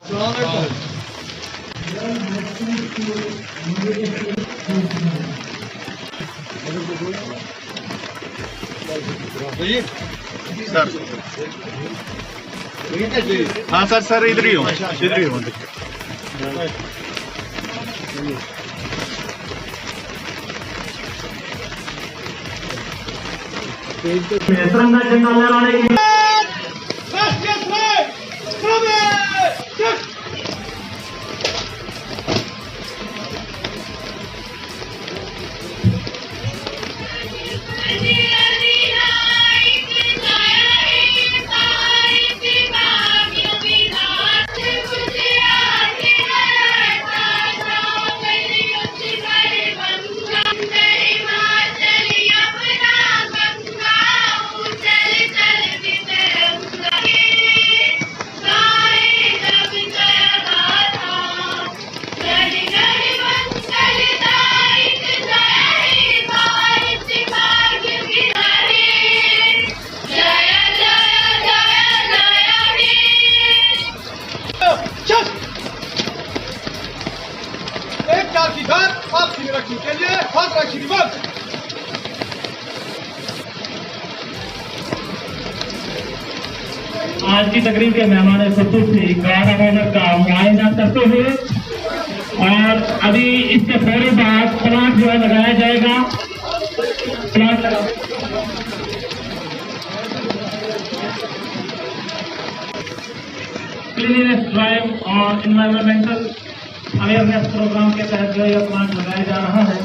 ہاں سر سر ادھر ہی ہوں ادھر ہی ہوں. ترنگا جھنڈا لہرانے کے آج کی تقریب کے مہمان خصوصی گارڈ آف آنر کا معائنہ کرتے ہوئے اور ابھی اس کے فوری بعد پلانٹ جو ہے لگایا جائے گا. پلانٹ کلیننس ڈرائیو اور انوائرمنٹل اویئرنیس پروگرام کے تحت جو یہ پلانٹ لگایا جا رہا ہے.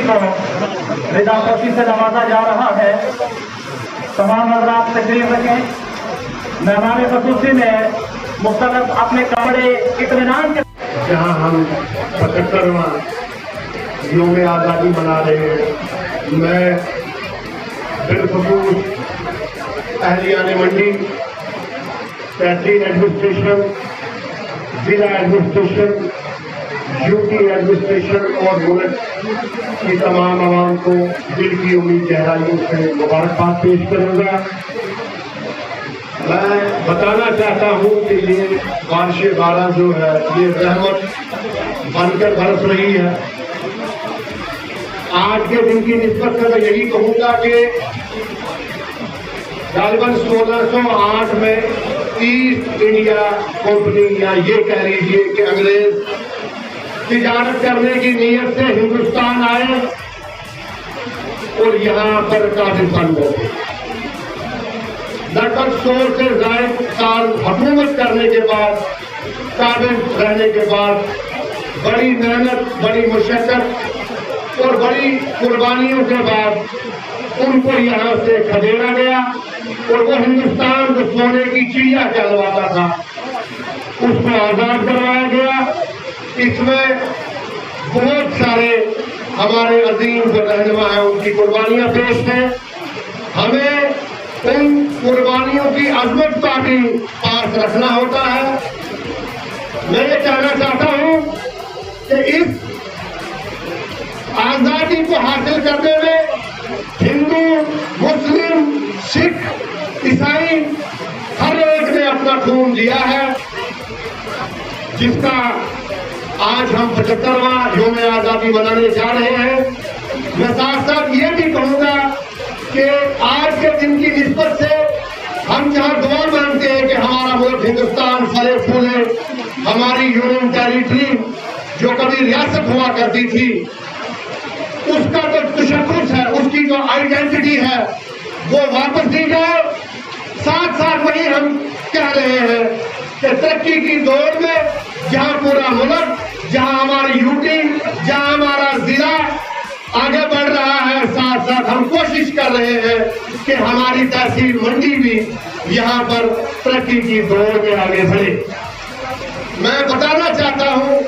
کو رضا خوشی سے نوازا جا رہا ہے. تمام حضرات تشریف رکھیں. مہمان خصوصی میں مختلف اپنے کپڑے اطمینان کے جہاں ہم 75واں یوم آزادی منا رہے ہیں، میں بالخصوص اہلیان منڈی، تحصیل ایڈمنسٹریشن، ضلع ایڈمنسٹریشن، یوٹی ایڈمنسٹریشن اور ملک کی تمام عوام کو دل کی امید گہرائیوں سے مبارکباد پیش کروں گا. میں بتانا چاہتا ہوں کہ یہ بارش بارہ جو ہے یہ رحمت بن کر برس رہی ہے. آج کے دن کی نسبت سے میں یہی کہوں گا کہ غالباً 1608 میں ایسٹ انڈیا کمپنی یا یہ کہہ لیجیے کہ انگریز تجارت کرنے کی نیت سے ہندوستان آئے اور یہاں پر کافی بن گئے. لگ بھگ 100 سے زائد سال حکومت کرنے کے بعد، قابل رہنے کے بعد، بڑی محنت، بڑی مشقت اور بڑی قربانیوں کے بعد ان کو یہاں سے کھدیڑا گیا اور وہ ہندوستان جو سونے کی چڑیا کہلواتا تھا اس کو آزاد کروایا گیا. اس میں بہت سارے ہمارے عظیم جو رہنما ہیں ان کی قربانیاں پیش ہیں. ہمیں ان قربانیوں کی عظمت کا بھی پاس رکھنا ہوتا ہے. میں یہ کہنا چاہتا ہوں کہ اس آزادی کو حاصل کرنے میں ہندو، مسلم، سکھ، عیسائی ہر ایک نے اپنا خون دیا ہے، جس کا آج ہم 75واں یوم آزادی منانے جا رہے ہیں. میں ساتھ ساتھ یہ بھی کہوں گا کہ آج کے دن کی نسبت سے ہم جہاں دعا مانگتے ہیں کہ ہمارا ملک ہندوستان پھلے پھولے، ہماری یونین ٹیریٹری جو کبھی ریاست ہوا کرتی تھی اس کا جو تشخص ہے، اس کی جو آئیڈینٹی ہے وہ واپس دی جائے. ساتھ ساتھ وہی ہم کہہ رہے ہیں کہ ترقی کی دوڑ میں جہاں پورا ملک، جہاں ہماری یوٹی، جہاں ہمارا ضلع آگے بڑھ رہا ہے، ساتھ ساتھ ہم کوشش کر رہے ہیں کہ ہماری تحصیل منڈی بھی یہاں پر ترقی کی دوڑ میں آگے بڑھے. میں بتانا چاہتا ہوں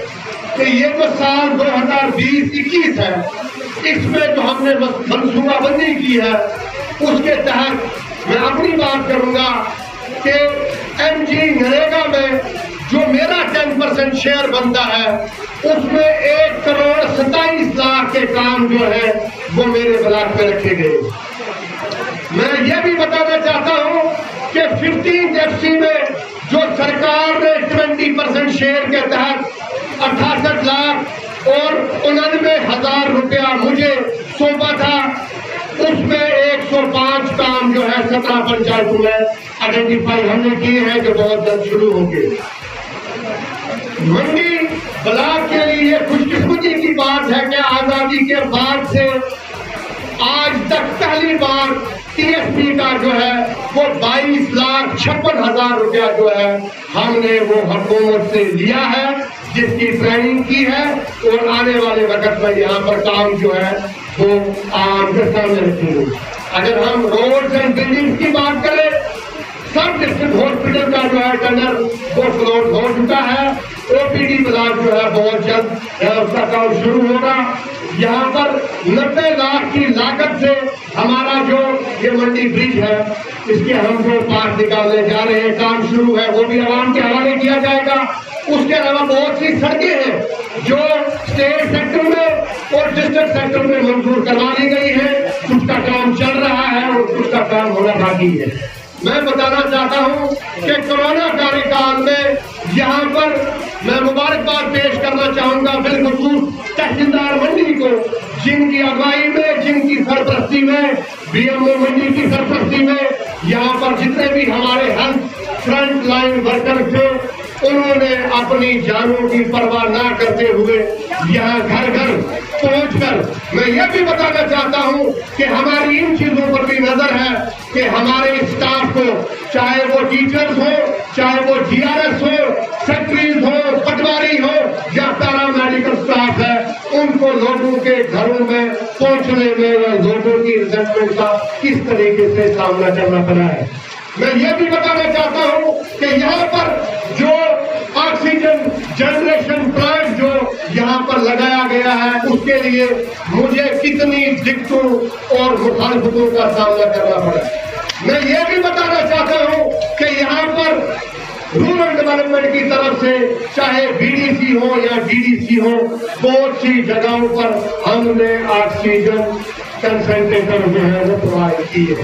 کہ یہ جو سال 2020-21 ہے اس میں جو ہم نے منصوبہ بندی کی ہے اس کے تحت میں اپنی بات کروں گا کہ ایم جی نریگا میں جو میرا 10% شیئر بنتا ہے اس میں 1,27,00,000 کے کام جو ہے وہ میرے بلاک میں رکھے گئے. میں یہ بھی بتانا چاہتا ہوں کہ 15 FC میں جو سرکار نے 20% شیئر کے تحت 68 لاکھ اور 99,000 روپیہ مجھے سونپا تھا، اس میں 105 کام جو ہے 17 پنچایتوں میں آئیڈینٹیفائی ہم نے کیے ہیں جو بہت جلد شروع ہوں گے. منڈی بلاک کے لیے خوش قسمتی کی بات ہے کہ آزادی کے بعد سے آج تک پہلی بار ٹی ایس پی کا جو ہے وہ 22,56,000 روپیہ جو ہے ہم نے وہ حکومت سے لیا ہے، جس کی ٹریننگ کی ہے اور آنے والے وقت میں یہاں پر کام جو ہے وہ عام کے سامنے رکھیں گے. اگر ہم روڈز اینڈ بلڈنگز کی بات کریں، سب ڈسٹرکٹ ہاسپٹل کا جو ہے ٹینڈر وہ فلوٹ ہو چکا ہے. او پی ڈی بلاک جو ہے بہت جلد اس کا کام شروع ہوگا. یہاں پر 90 لاکھ کی لاگت سے ہمارا جو یہ منڈی برج ہے اس کے ہم جو پارٹ نکالنے جا رہے ہیں، کام شروع ہے، وہ بھی عوام کے حوالے کیا جائے گا. اس کے علاوہ بہت سی سڑکیں ہیں جو اسٹیٹ سیکٹر میں اور ڈسٹرکٹ سیکٹر میں منظور کروا لی گئی ہے، کچھ کا کام چل رہا ہے اور کچھ کا کام ہونا باقی ہے. میں بتانا چاہتا ہوں کہ کورونا کاری کال میں یہاں پر میں مبارکباد پیش کرنا چاہوں گا بالخصوص تحصیلدار منڈی کو، جن کی اگوائی میں، جن کی سرپرستی میں، بی ایم او منڈی کی سرپرستی میں یہاں پر جتنے بھی ہمارے ہیلتھ فرنٹ لائن ورکر تھے انہوں نے اپنی جانوں کی پرواہ نہ کرتے ہوئے یہاں گھر گھر پہنچ کر، میں یہ بھی بتانا چاہتا ہوں کہ ہماری ان چیزوں پر بھی نظر ہے کہ ہمارے اسٹاف کو، چاہے وہ ٹیچرز ہو، چاہے وہ جی آر ایس ہو، سیکٹریز ہو، پٹواری ہو یا پیرا میڈیکل اسٹاف ہے، ان کو لوگوں کے گھروں میں پہنچنے میں یا لوگوں کی ریزنٹمنٹ کا کس طریقے سے سامنا کرنا پڑا ہے. میں یہ بھی بتانا چاہتا ہوں کہ یہاں پر جو آکسیجن جنریشن پلانٹ جو یہاں پر لگایا گیا ہے اس کے لیے مجھے کتنی دقتوں اور مخالفتوں کا سامنا کرنا پڑا. میں یہ بھی بتانا چاہتا ہوں کہ یہاں پر رورل ڈیولپمنٹ کی طرف سے چاہے بی ڈی سی ہو یا ڈی ڈی سی ہو، بہت سی جگہوں پر ہم نے آکسیجن کنسنٹریٹر جو ہے وہ پرووائڈ کی ہے.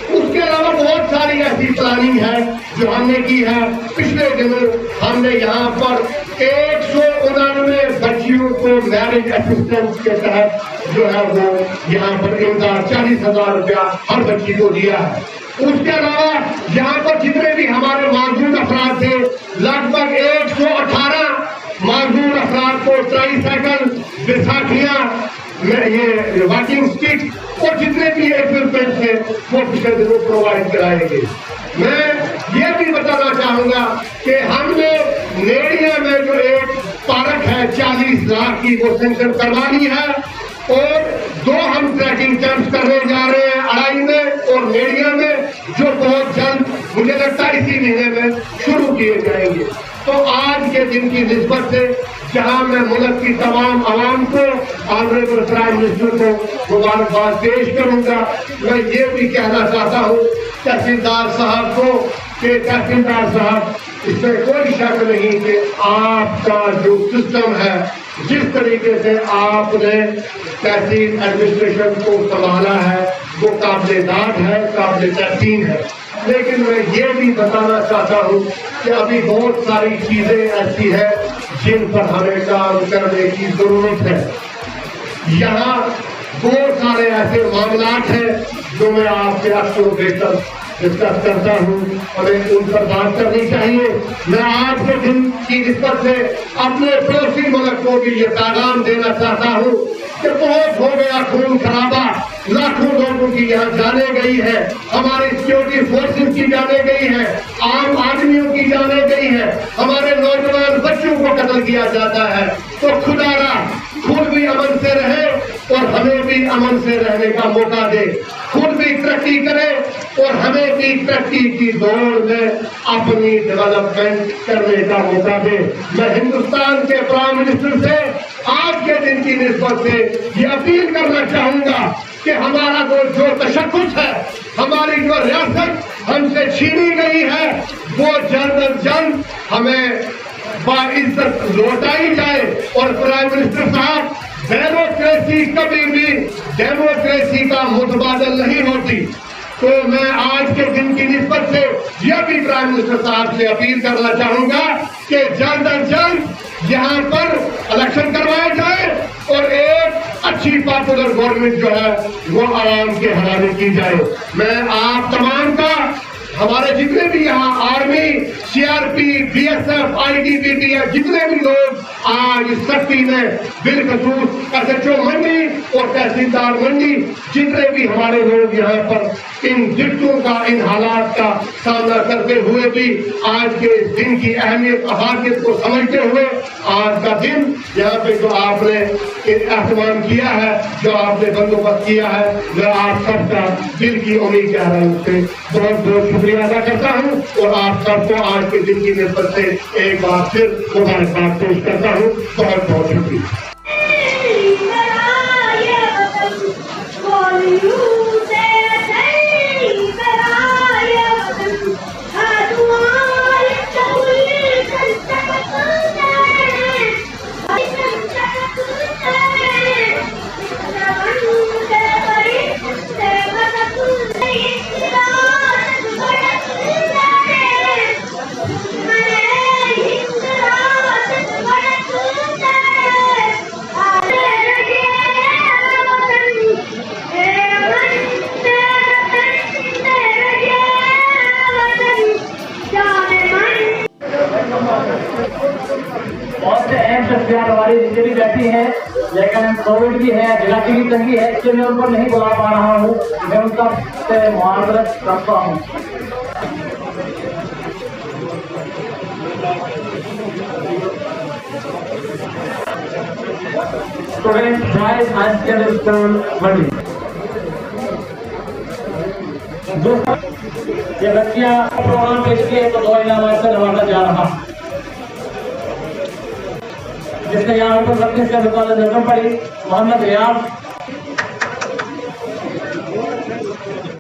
اس کے علاوہ بہت ساری ایسی پلاننگ ہے جو ہم نے کی ہے. پچھلے دنوں ہم نے یہاں پر 199 بچیوں کو میرج اسسٹنس کے تحت جو ہے وہ یہاں پر امداد 40,000 روپیہ ہر بچی کو دیا ہے. اس کے علاوہ یہاں پر جتنے بھی ہمارے معذور افراد تھے، لگ بھگ 118 معذور افراد کو ٹرائی سائیکل، بیساکھیاں، یہ واکنگ اسٹک اور جتنے بھی ایکوپمنٹ ہیں وہ پچھلے دنوں پرووائڈ کرائے گئے. میں یہ بھی بتانا چاہوں گا کہ ہم نے نیڑیا میں جو ایک پارک ہے 40 لاکھ کی وہ سینکشن کروانی ہے اور 2 ہم ٹریکنگ کیمپس کرنے جا رہے ہیں اڑائی میں اور نیڑیا میں، جو بہت جلد مجھے لگتا ہے اسی مہینے میں شروع کیے جائیں گے. تو آج کے دن کی نسبت سے جہاں میں ملک کی تمام عوام کو، آنریبل پرائم منسٹر کو مبارکباد پیش کروں گا، میں یہ بھی کہنا چاہتا ہوں تحصیلدار صاحب کو کہ تحصیلدار صاحب، اس میں کوئی شک نہیں کہ آپ کا جو سسٹم ہے، جس طریقے سے آپ نے تحصیل ایڈمنسٹریشن کو سنبھالا ہے وہ قابل داد ہے، قابل تحسین ہے. لیکن میں یہ بھی بتانا چاہتا ہوں کہ ابھی بہت ساری چیزیں ایسی ہیں جن پر ہمیں کام کرنے کی ضرورت ہے. یہاں بہت سارے ایسے معاملات ہیں جو میں آپ سے اکثر و بیشتر ڈسکس کرتا ہوں، ہمیں ان پر بات کرنی چاہیے. میں آج کے دن کی نسبت سے اپنے پڑوسی ملک کو بھی یہ پیغام دینا چاہتا ہوں کہ بہت ہو گیا خون خرابہ، لاکھوں لوگوں کی یہاں جانیں گئی ہے، ہماری سیکورٹی فورسز کی جانیں گئی ہے، عام آدمیوں کی جانیں گئی ہے، ہمارے نوجوان بچوں کو قتل کیا جاتا ہے. تو خدا را خود بھی امن سے رہے اور ہمیں بھی امن سے رہنے کا موقع دے، خود بھی ترقی کرے اور ہمیں بھی ترقی کی دوڑ میں اپنی ڈیولپمنٹ کرنے کا موقع دے۔ میں ہندوستان کے پرائم منسٹر سے آج کے دن کی نسبت سے یہ اپیل کرنا چاہوں گا کہ ہمارا جو تشخص ہے، ہماری جو ریاست ہم سے چھینی گئی ہے، وہ جلد از جلد ہمیں باعزت لوٹائی جائے۔ اور پرائم منسٹر صاحب، ڈیموکریسی کبھی بھی ڈیموکریسی کا متبادل نہیں ہوتی، تو میں آج کے دن کی نسبت سے یہ بھی پرائم منسٹر صاحب سے اپیل کرنا چاہوں گا کہ جلد از جلد یہاں پر الیکشن کروائے جائے اور ایک اچھی پاپولر گورنمنٹ جو ہے وہ عوام کے حوالے کی جائے۔ میں آپ تمام کا، ہمارے جتنے بھی یہاں army, C R P, B S F, I T B P ہے، جتنے بھی لوگ آج اس سختی میں بالخصوص ایس ایچ او منڈی اور تحصیلدار منڈی، جتنے بھی ہمارے لوگ یہاں پر ان دقتوں کا، ان حالات کا سامنا کرتے ہوئے بھی آج کے دن کی اہمیت افادیت کو سمجھتے ہوئے آج کا دن یہاں پہ جو آپ نے اہتمام کیا ہے، جو آپ نے بندوبست کیا ہے، میں آپ سب کا دل کی امید کہہ رہا ہوں سے بہت بہت شکریہ ادا کرتا ہوں اور آپ سب کو آج کے دن کی نسبت سے ایک بار پھر مبارکباد پیش کرتا ہوں۔ بہت بہت شکریہ۔ بہت سے اہم شخصیات ہماری زندگی بیٹھی ہیں، لیکن کووڈ بھی ہے، جلاتی کی تنگی ہے، اس لیے میں ان کو نہیں بلا پا رہا ہوں۔ میں ان کا سے معذرت کرتا ہوں۔ Student boys high secondary school منڈی، یہ بچیاں پروگرام پیش کیے تو 2 انعامات سے نوازا جا رہا، جس نے یہاں پر 32 سے متعلق رقم پڑی۔ محمد ریاض